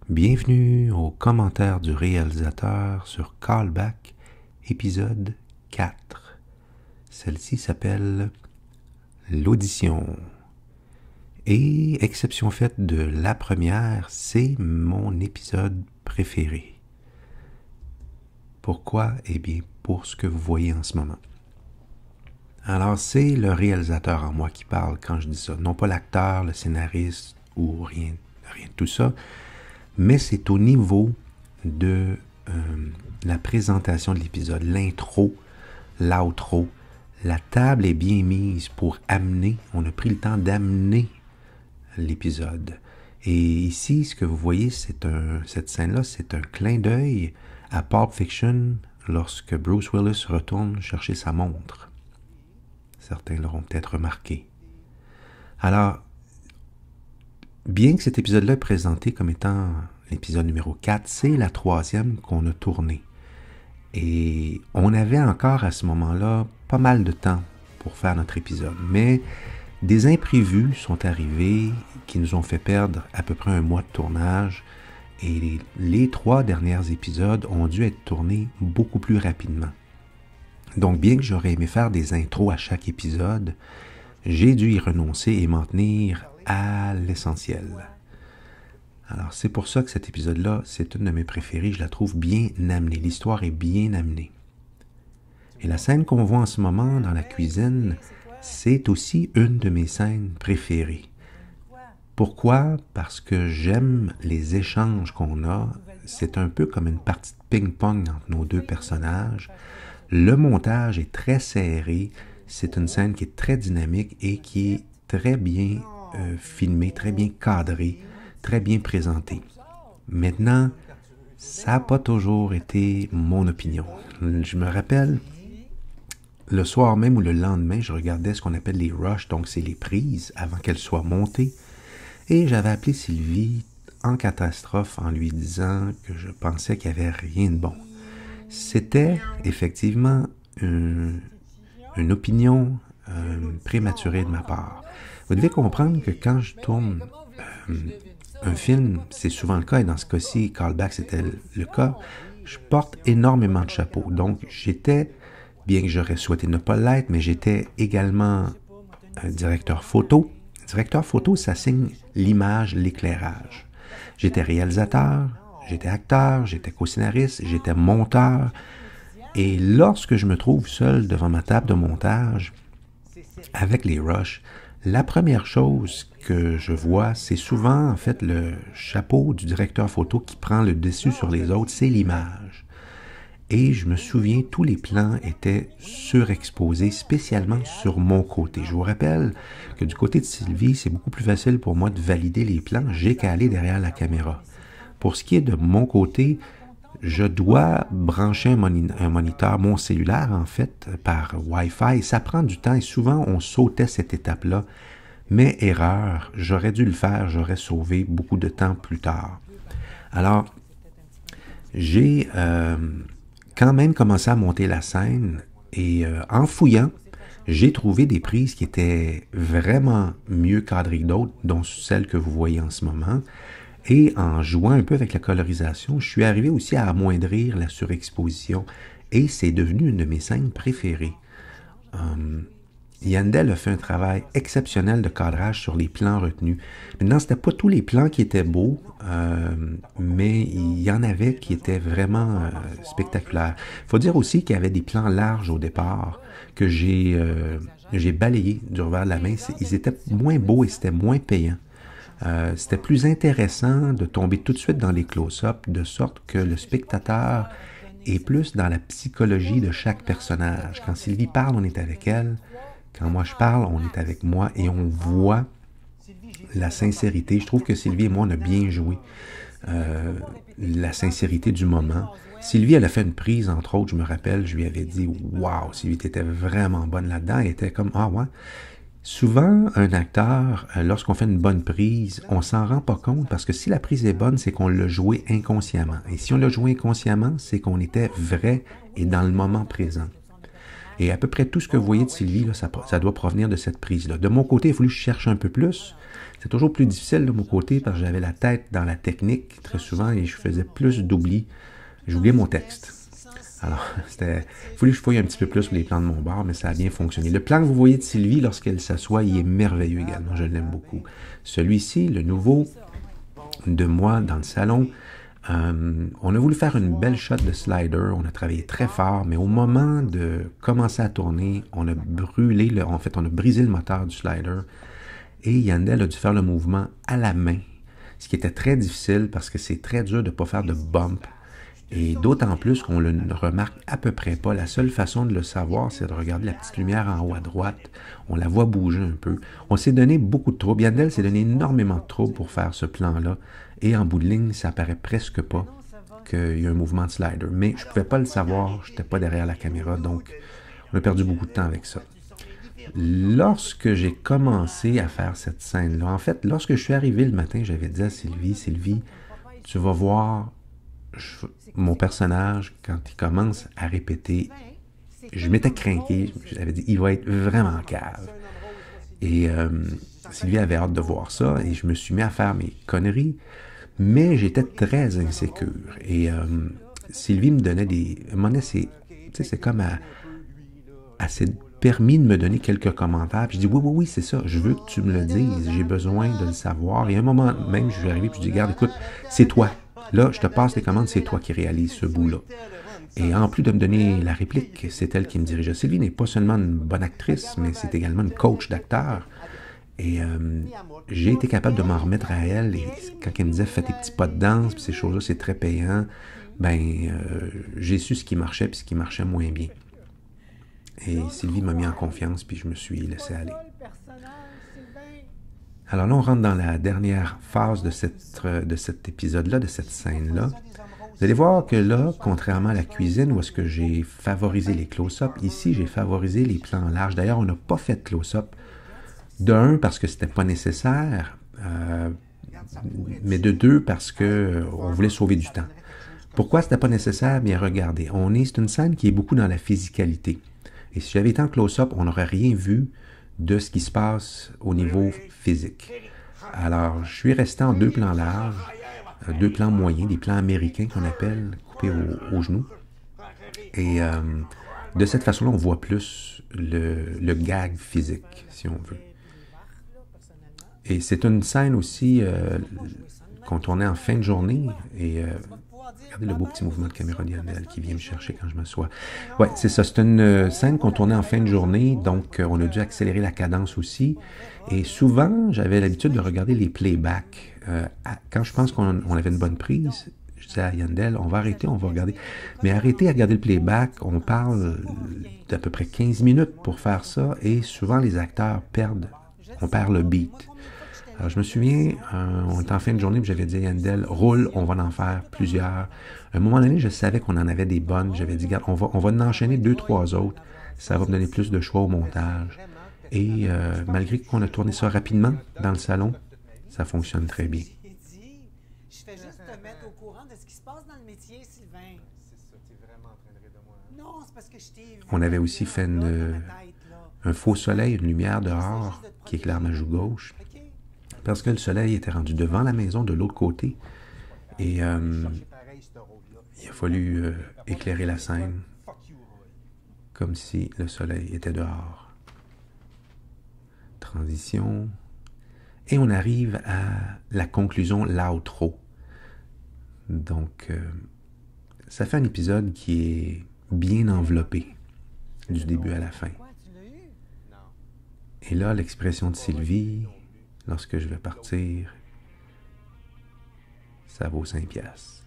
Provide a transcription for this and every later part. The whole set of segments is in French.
Bienvenue aux commentaires du réalisateur sur Callback, épisode 4. Celle-ci s'appelle L'audition. Et, exception faite de la première, c'est mon épisode préféré. Pourquoi? Eh bien, pour ce que vous voyez en ce moment. Alors, c'est le réalisateur en moi qui parle quand je dis ça. Non pas l'acteur, le scénariste ou rien de tout ça. Mais c'est au niveau de la présentation de l'épisode, l'intro, l'outro. La table est bien mise pour amener, on a pris le temps d'amener l'épisode. Et ici, ce que vous voyez, cette scène-là, c'est un clin d'œil à Pulp Fiction lorsque Bruce Willis retourne chercher sa montre. Certains l'auront peut-être remarqué. Alors, bien que cet épisode-là est présenté comme étant l'épisode numéro 4, c'est la troisième qu'on a tournée. Et on avait encore à ce moment-là pas mal de temps pour faire notre épisode. Mais des imprévus sont arrivés qui nous ont fait perdre à peu près un mois de tournage. Et les 3 derniers épisodes ont dû être tournés beaucoup plus rapidement. Donc bien que j'aurais aimé faire des intros à chaque épisode, j'ai dû y renoncer et m'en tenir à l'essentiel. Alors, c'est pour ça que cet épisode-là, c'est une de mes préférées. Je la trouve bien amenée. L'histoire est bien amenée. Et la scène qu'on voit en ce moment dans la cuisine, c'est aussi une de mes scènes préférées. Pourquoi? Parce que j'aime les échanges qu'on a. C'est un peu comme une partie de ping-pong entre nos deux personnages. Le montage est très serré. C'est une scène qui est très dynamique et qui est très bien filmée, très bien cadrée, très bien présentée. Maintenant, ça n'a pas toujours été mon opinion. Je me rappelle, le soir même ou le lendemain, je regardais ce qu'on appelle les rushs, donc c'est les prises avant qu'elles soient montées. Et j'avais appelé Sylvie en catastrophe en lui disant que je pensais qu'il n'y avait rien de bon. C'était effectivement une opinion prématurée de ma part. Vous devez comprendre que quand je tourne un film, c'est souvent le cas, et dans ce cas-ci, Callback, c'était le cas, je porte énormément de chapeaux. Donc, j'étais, bien que j'aurais souhaité ne pas l'être, mais j'étais également un directeur photo. Directeur photo, ça signe l'image, l'éclairage. J'étais réalisateur, j'étais acteur, j'étais co-scénariste, j'étais monteur. Et lorsque je me trouve seul devant ma table de montage, avec les rushs, la première chose que je vois, c'est souvent en fait le chapeau du directeur photo qui prend le dessus sur les autres, c'est l'image. Et je me souviens, tous les plans étaient surexposés, spécialement sur mon côté. Je vous rappelle que du côté de Sylvie, c'est beaucoup plus facile pour moi de valider les plans, j'ai qu'à aller derrière la caméra. Pour ce qui est de mon côté, je dois brancher un moniteur, mon cellulaire en fait, par Wi-Fi. Ça prend du temps et souvent on sautait cette étape-là. Mais erreur, j'aurais dû le faire, j'aurais sauvé beaucoup de temps plus tard. Alors, j'ai quand même commencé à monter la scène et en fouillant, j'ai trouvé des prises qui étaient vraiment mieux cadrées que d'autres, dont celle que vous voyez en ce moment. Et en jouant un peu avec la colorisation, je suis arrivé aussi à amoindrir la surexposition et c'est devenu une de mes scènes préférées. Yandel a fait un travail exceptionnel de cadrage sur les plans retenus. Maintenant, c'était pas tous les plans qui étaient beaux, mais il y en avait qui étaient vraiment spectaculaires. Il faut dire aussi qu'il y avait des plans larges au départ que j'ai balayés du revers de la main. Ils étaient moins beaux et c'était moins payant. C'était plus intéressant de tomber tout de suite dans les close-ups, de sorte que le spectateur est plus dans la psychologie de chaque personnage. Quand Sylvie parle, on est avec elle. Quand moi je parle, on est avec moi et on voit la sincérité. Je trouve que Sylvie et moi, on a bien joué la sincérité du moment. Sylvie, elle a fait une prise, entre autres, je me rappelle, je lui avais dit « Wow, Sylvie, t'étais vraiment bonne là-dedans. » Elle était comme « Ah ouais. » Souvent, un acteur, lorsqu'on fait une bonne prise, on s'en rend pas compte parce que si la prise est bonne, c'est qu'on l'a joué inconsciemment. Et si on l'a joué inconsciemment, c'est qu'on était vrai et dans le moment présent. Et à peu près tout ce que vous voyez de Sylvie, là, ça doit provenir de cette prise-là. De mon côté, il a fallu que je cherche un peu plus. C'est toujours plus difficile de mon côté parce que j'avais la tête dans la technique très souvent et je faisais plus d'oubli. J'oubliais mon texte. Alors, il a fallu que je fouille un petit peu plus les plans de mon bar, mais ça a bien fonctionné. Le plan que vous voyez de Sylvie, lorsqu'elle s'assoit, il est merveilleux également. Je l'aime beaucoup. Celui-ci, le nouveau de moi dans le salon, on a voulu faire une belle shot de slider. On a travaillé très fort, mais au moment de commencer à tourner, on a brûlé, on a brisé le moteur du slider. Et Yandel a dû faire le mouvement à la main, ce qui était très difficile parce que c'est très dur de ne pas faire de bump. Et d'autant plus qu'on ne le remarque à peu près pas. La seule façon de le savoir, c'est de regarder la petite lumière en haut à droite. On la voit bouger un peu. On s'est donné beaucoup de troubles. Yandel s'est donné énormément de troubles pour faire ce plan-là. Et en bout de ligne, ça apparaît presque pas qu'il y a un mouvement de slider. Mais je ne pouvais pas le savoir. Je n'étais pas derrière la caméra. Donc, on a perdu beaucoup de temps avec ça. Lorsque j'ai commencé à faire cette scène-là, en fait, lorsque je suis arrivé le matin, j'avais dit à Sylvie, tu vas voir mon personnage, quand il commence à répéter, je m'étais craqué, j'avais dit, il va être vraiment cave. Et Sylvie avait hâte de voir ça, et je me suis mis à faire mes conneries, mais j'étais très insécure. Et Sylvie me donnait des... À un moment donné, c'est comme à s'est permis de me donner quelques commentaires. Puis je dis, oui, c'est ça, je veux que tu me le dises, j'ai besoin de le savoir. Et à un moment même, je suis arrivé, puis je dis, regarde, écoute, c'est toi. Là, je te passe les commandes, c'est toi qui réalises ce bout-là. Et en plus de me donner la réplique, c'est elle qui me dirigeait. Sylvie n'est pas seulement une bonne actrice, mais c'est également une coach d'acteur. Et j'ai été capable de m'en remettre à elle. Et quand elle me disait, fais tes petits pas de danse, puis ces choses-là, c'est très payant, j'ai su ce qui marchait, puis ce qui marchait moins bien. Et Sylvie m'a mis en confiance, puis je me suis laissé aller. Alors là, on rentre dans la dernière phase de cet épisode-là, de cette scène-là. Vous allez voir que là, contrairement à la cuisine, où est-ce que j'ai favorisé les close-up, ici, j'ai favorisé les plans larges. D'ailleurs, on n'a pas fait de close-up. De un, parce que c'était pas nécessaire, mais de deux, parce qu'on voulait sauver du temps. Pourquoi c'était pas nécessaire? Bien, regardez, c'est une scène qui est beaucoup dans la physicalité. Et si j'avais été en close-up, on n'aurait rien vu de ce qui se passe au niveau physique. Alors, je suis resté en 2 plans larges, 2 plans moyens, des plans américains qu'on appelle, coupés au genou. Et de cette façon-là, on voit plus le gag physique, si on veut. Et c'est une scène aussi qu'on tournait en fin de journée. Et regardez le beau petit mouvement de caméra d'Yandel qui vient me chercher quand je m'assois. Ouais, c'est ça. C'est une scène qu'on tournait en fin de journée, donc on a dû accélérer la cadence aussi. Et souvent, j'avais l'habitude de regarder les playbacks. Quand je pense qu'on avait une bonne prise, je disais à Yandel, on va arrêter, on va regarder. Mais arrêter à regarder le playback, on parle d'à peu près 15 minutes pour faire ça, et souvent les acteurs on perd le beat. Alors, je me souviens, on était en fin de journée, puis j'avais dit à Yandel, roule, on va en faire plusieurs. À un moment donné, je savais qu'on en avait des bonnes. J'avais dit, regarde, on va en enchaîner 2, 3 autres. Ça va me donner plus de choix au montage. Et malgré qu'on a tourné ça rapidement dans le salon, ça fonctionne très bien. Je fais juste te mettre au courant de ce qui se passe dans le métier, Sylvain. C'est ça, t'es vraiment en train de rire de moi. Non, c'est parce que je t'ai vu. On avait aussi fait un faux soleil, une lumière dehors qui éclaire ma joue gauche. Parce que le soleil était rendu devant la maison de l'autre côté. Et il a fallu éclairer la scène comme si le soleil était dehors. Transition. Et on arrive à la conclusion, l'outro. Donc, ça fait un épisode qui est bien enveloppé, du début à la fin. Et là, l'expression de Sylvie, lorsque je vais partir, ça vaut 5 piastres.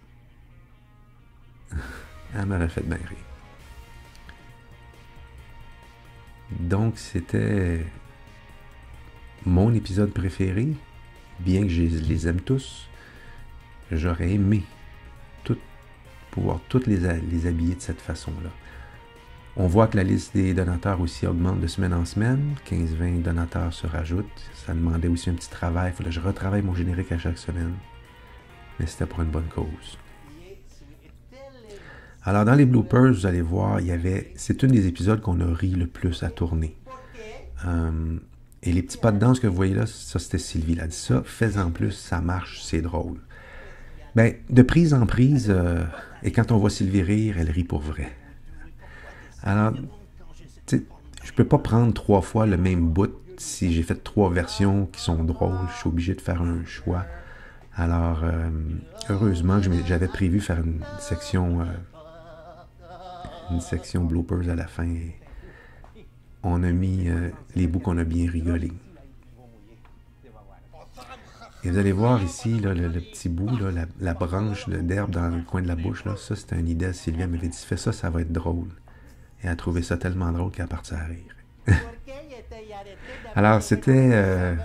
Elle m'aurait fait bien rire. Donc, c'était mon épisode préféré, bien que je les aime tous. J'aurais aimé pouvoir toutes les habiller de cette façon-là. On voit que la liste des donateurs aussi augmente de semaine en semaine. 15-20 donateurs se rajoutent. Ça demandait aussi un petit travail. Il fallait que je retravaille mon générique à chaque semaine. Mais c'était pour une bonne cause. Alors, dans les bloopers, vous allez voir, c'est un des épisodes qu'on a ri le plus à tourner. Et les petits pas de danse que vous voyez là, ça, c'était Sylvie. Elle a dit ça, fais-en plus, ça marche, c'est drôle. Ben, de prise en prise, et quand on voit Sylvie rire, elle rit pour vrai. Alors, tu sais, je peux pas prendre 3 fois le même bout. Si j'ai fait 3 versions qui sont drôles, je suis obligé de faire un choix. Alors, heureusement que j'avais prévu faire une section bloopers à la fin. Et on a mis les bouts qu'on a bien rigolé. Et vous allez voir ici, là, le petit bout, là, la branche d'herbe dans le coin de la bouche, là, ça c'était une idée. Sylvie m'avait dit, fais ça, ça va être drôle. Et elle a trouvé ça tellement drôle qu'elle a parti à rire. Alors, c'était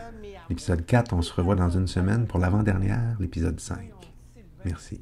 l'épisode 4. On se revoit dans une semaine pour l'avant-dernière, l'épisode 5. Merci.